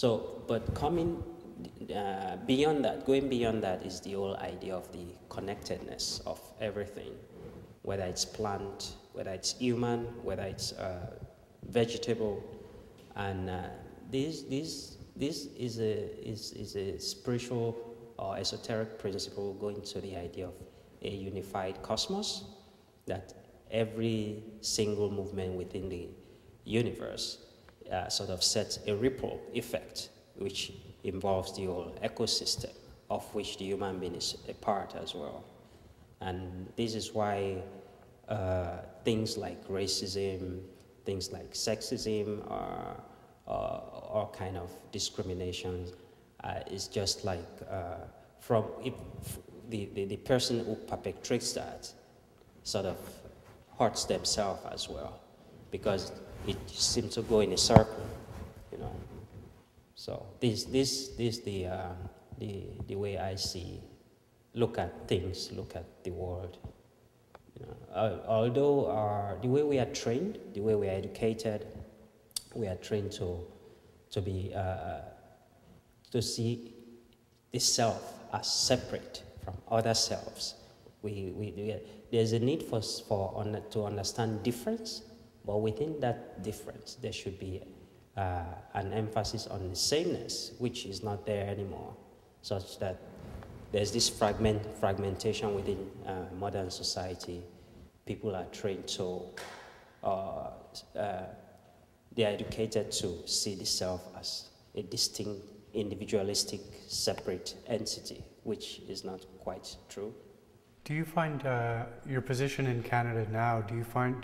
So, but coming beyond that, going beyond that is the whole idea of the connectedness of everything, whether it's plant, whether it's human, whether it's vegetable, and this is a spiritual or esoteric principle going to the idea of a unified cosmos, that every single movement within the universe sort of sets a ripple effect, which involves the whole ecosystem, of which the human being is a part as well. And this is why things like racism, things like sexism, or kind of discrimination is just like from the person who perpetrates that sort of hurts themselves as well, because it seems to go in a circle, you know. So this the way I look at things, look at the world. You know, although the way we are trained, the way we are educated, we are trained to see the self as separate from other selves. There's a need to understand difference, but within that difference, there should be an emphasis on the sameness, which is not there anymore, such that there's this fragmentation within modern society. People are trained to, they are educated to see the self as a distinct, individualistic, separate entity, which is not quite true. Do you find your position in Canada now, do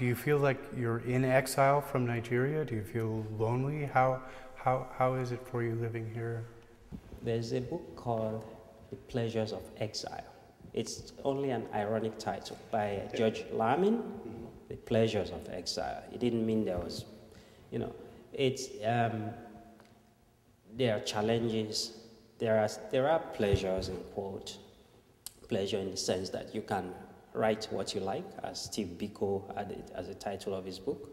you feel like you're in exile from Nigeria? Do you feel lonely? How is it for you living here? There's a book called The Pleasures of Exile. It's only an ironic title by George Lamin, The Pleasures of Exile. It didn't mean there was, you know, it's, there are challenges, there are pleasures, in quote, pleasure in the sense that you can write what you like, as Steve Biko had it as a title of his book.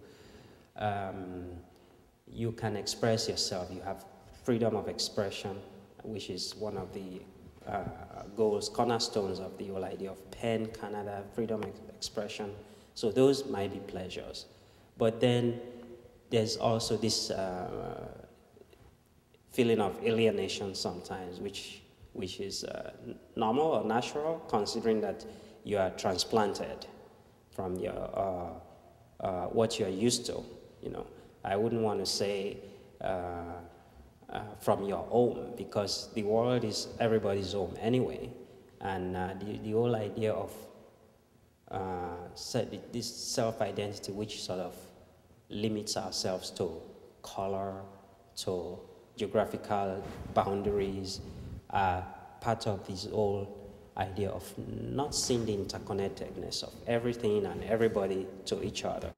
You can express yourself, you have freedom of expression, which is one of the goals, cornerstones of the whole idea of PEN Canada, freedom of expression. So those might be pleasures. But then there's also this feeling of alienation sometimes, which is normal or natural, considering that you are transplanted from your what you are used to. You know, I wouldn't want to say from your home, because the world is everybody's home anyway, and the whole idea of this self-identity, which sort of limits ourselves to color, to geographical boundaries, part of this whole idea of not seeing the interconnectedness of everything and everybody to each other.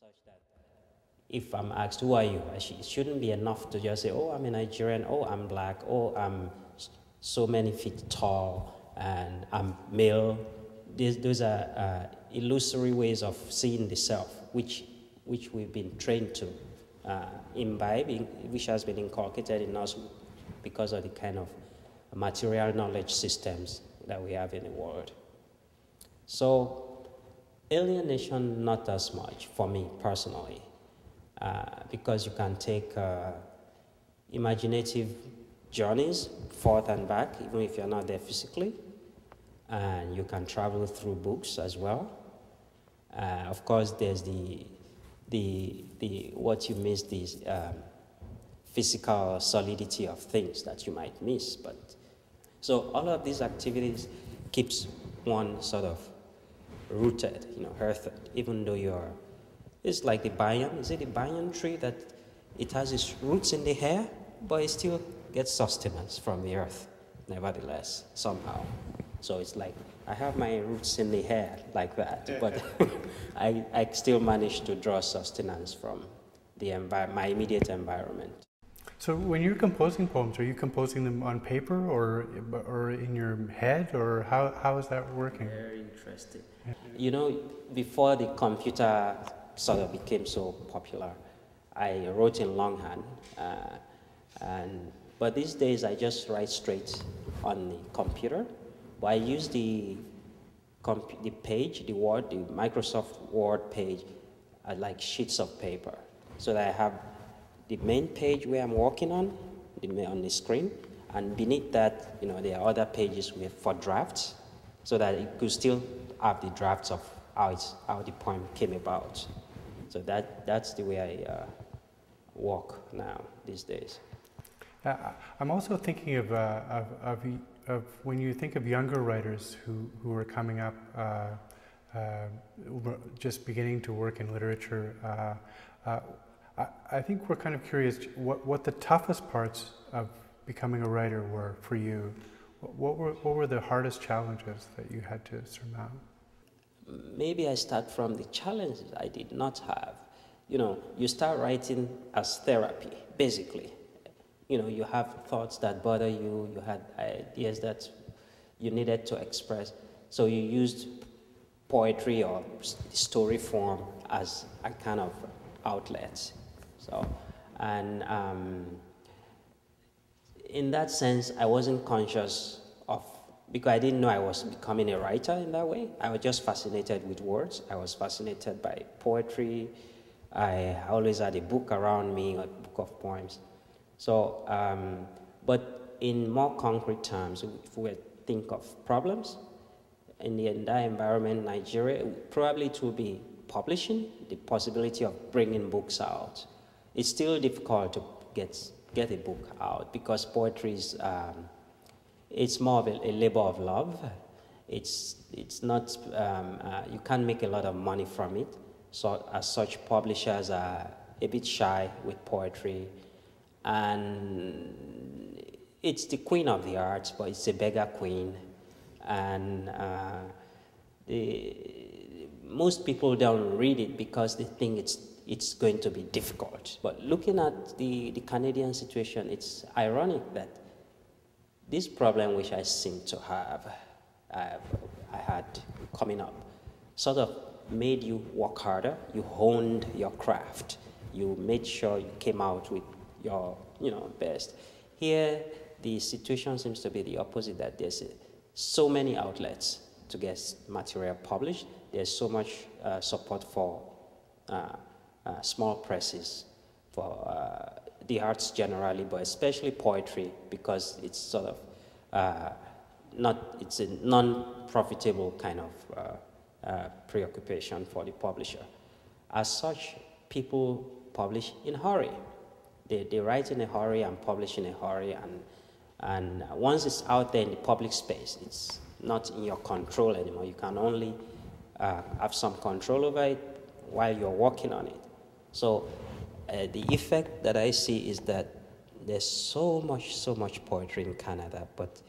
Such that if I'm asked, who are you? It shouldn't be enough to just say, oh, I'm a Nigerian, oh, I'm black, oh, I'm so many feet tall, and I'm male. Those are illusory ways of seeing the self, which we've been trained to imbibe, which has been inculcated in us because of the kind of material knowledge systems that we have in the world. So alienation, not as much for me personally, because you can take imaginative journeys forth and back, even if you're not there physically, and you can travel through books as well. Of course, there's what you miss, this physical solidity of things that you might miss. But so all of these activities keeps one sort of rooted, you know, earthed, even though it's like the banyan. Is it the banyan tree that it has its roots in the air, but it still gets sustenance from the earth, nevertheless, somehow. So it's like, I have my roots in the air like that, but I still manage to draw sustenance from my immediate environment. So when you're composing poems, are you composing them on paper or in your head, or how is that working? Very interesting. You know, before the computer sort of became so popular, I wrote in longhand, But these days I just write straight on the computer. But I use the page, the Microsoft Word page, like sheets of paper, so that I have the main page where I'm working on the screen, and beneath that, there are other pages for drafts, so that it could still have the drafts of how the poem came about. So that's the way I work now these days. I'm also thinking of when you think of younger writers who are coming up, just beginning to work in literature. I think we're kind of curious what the toughest parts of becoming a writer were for you. What were the hardest challenges that you had to surmount? Maybe I start from the challenges I did not have. You start writing as therapy, basically. You have thoughts that bother you, you had ideas that you needed to express, so you used poetry or story form as a kind of outlet. So, and in that sense, I wasn't conscious of, because I didn't know I was becoming a writer in that way. I was just fascinated with words. I was fascinated by poetry. I always had a book around me, a book of poems. So, but in more concrete terms, if we think of problems in the entire environment, Nigeria, probably it will be publishing, the possibility of bringing books out. It's still difficult to get a book out, because poetry is, it's more of a labor of love. It's not, you can't make a lot of money from it. So as such, publishers are a bit shy with poetry. And it's the queen of the arts, but it's a beggar queen. And most people don't read it because they think it's going to be difficult. But looking at the Canadian situation, it's ironic that this problem which I seem to have, I had coming up, sort of made you work harder. You honed your craft. You made sure you came out with your best. Here, the situation seems to be the opposite, that there's so many outlets to get material published. There's so much support for small presses, for the arts generally, but especially poetry, because it's sort of it's a non-profitable kind of preoccupation for the publisher. As such, people publish in a hurry. They write in a hurry and publish in a hurry, and once it's out there in the public space, it's not in your control anymore. You can only have some control over it while you're working on it. So the effect that I see is that there's so much poetry in Canada, but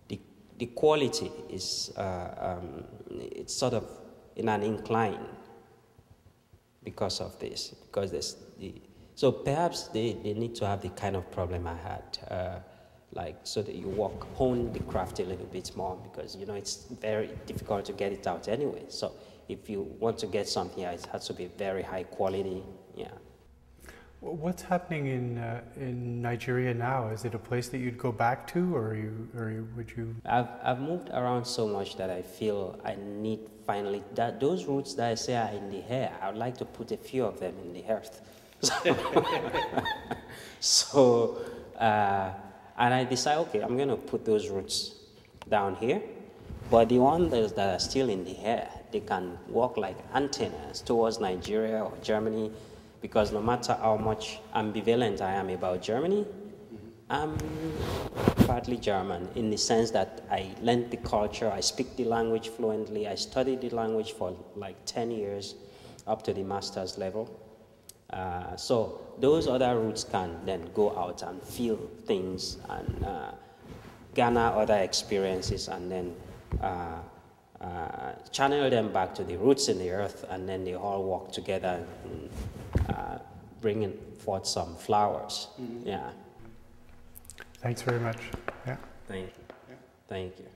the quality is it's sort of in an incline because of this, because there's so perhaps they need to have the kind of problem I had, so that you hone the craft a little bit more, because it's very difficult to get it out anyway. So if you want to get something out, it has to be very high quality. Yeah. What's happening in Nigeria now? Is it a place that you'd go back to, or would you? I've moved around so much that I feel I need finally that those roots that I say are in the air. I would like to put a few of them in the earth. So, and I decide, okay, I'm going to put those roots down here, but the ones that are still in the air, they can walk like antennas towards Nigeria or Germany, because no matter how much ambivalent I am about Germany, I'm partly German in the sense that I learned the culture, I speak the language fluently, I studied the language for like 10 years up to the master's level. So those other roots can then go out and feel things and garner other experiences, and then channel them back to the roots in the earth, and then they all work together, bringing forth some flowers. Mm-hmm. Yeah. Thanks very much. Yeah. Thank you. Yeah. Thank you.